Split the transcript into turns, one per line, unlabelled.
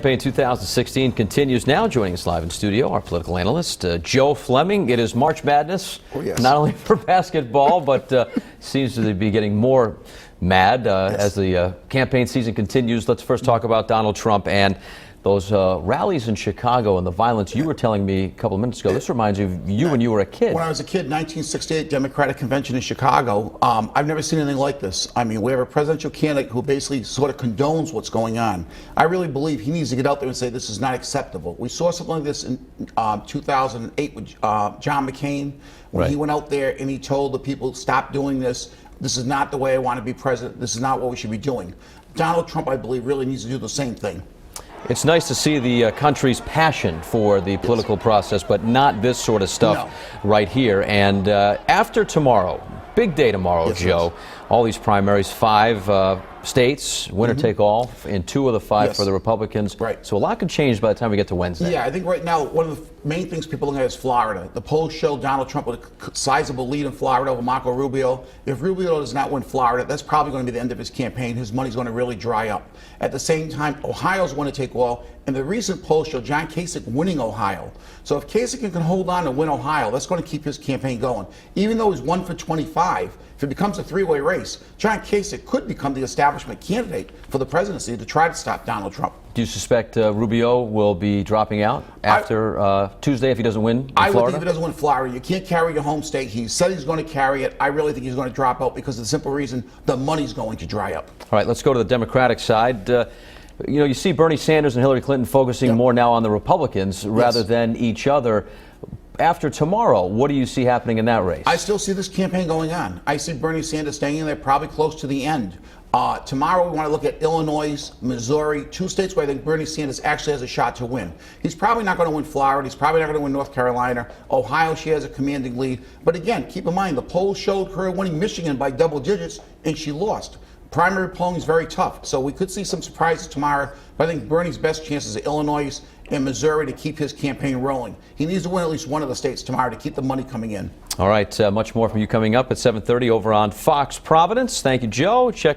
Campaign 2016 continues now. Joining us live in studio, our political analyst, Joe Fleming. It is March Madness, not only for basketball, but seems to be getting more mad as the campaign season continues. Let's first talk about Donald Trump and those rallies in Chicago and the violence. You were telling me a couple of minutes ago, this reminds you of you when you were a kid.
When I was a kid, 1968 Democratic Convention in Chicago, I've never seen anything like this. I mean, we have a presidential candidate who basically sort of condones what's going on. I really believe he needs to get out there and say this is not acceptable. We saw something like this in 2008 with John McCain, when he went out there and he told the people, stop doing this. This is not the way I want to be president. This is not what we should be doing. Donald Trump, I believe, really needs to do the same thing.
It's nice to see the country's passion for the political process, but not this sort of stuff right here. And after tomorrow, big day tomorrow, Joe, all these primaries, 5 states, winner take all, in 2 of the 5 for the Republicans. So a lot could change by the time we get to Wednesday.
Yeah, I think right now one of the main things people look at is Florida. The polls show Donald Trump with a sizable lead in Florida over Marco Rubio. If Rubio does not win Florida, that's probably going to be the end of his campaign. His money's going to really dry up. At the same time, Ohio's winner take all, and the recent polls show John Kasich winning Ohio. So if Kasich can hold on and win Ohio, that's going to keep his campaign going. Even though he's 1 for 25, if it becomes a 3-way race, John Kasich could become the establishment candidate for the presidency to try to stop Donald Trump.
Do you suspect Rubio will be dropping out after Tuesday if he doesn't win in Florida?
I would think if he doesn't win Florida, you can't carry your home state. He said he's going to carry it. I really think he's going to drop out because of the simple reason the money's going to dry up.
All right, let's go to the Democratic side. You know, you see Bernie Sanders and Hillary Clinton focusing more now on the Republicans rather than each other. After tomorrow, what do you see happening in that race?
I still see this campaign going on. I see Bernie Sanders staying in there probably close to the end. Tomorrow we want to look at Illinois, Missouri, 2 states where I think Bernie Sanders actually has a shot to win. He's probably not going to win Florida. He's probably not going to win North Carolina. Ohio, she has a commanding lead. But again, keep in mind, the polls showed her winning Michigan by double digits, and she lost. Primary polling is very tough, so we could see some surprises tomorrow. But I think Bernie's best chances are Illinois and Missouri to keep his campaign rolling. He needs to win at least one of the states tomorrow to keep the money coming in.
All right, much more from you coming up at 7:30 over on Fox Providence. Thank you, Joe. Check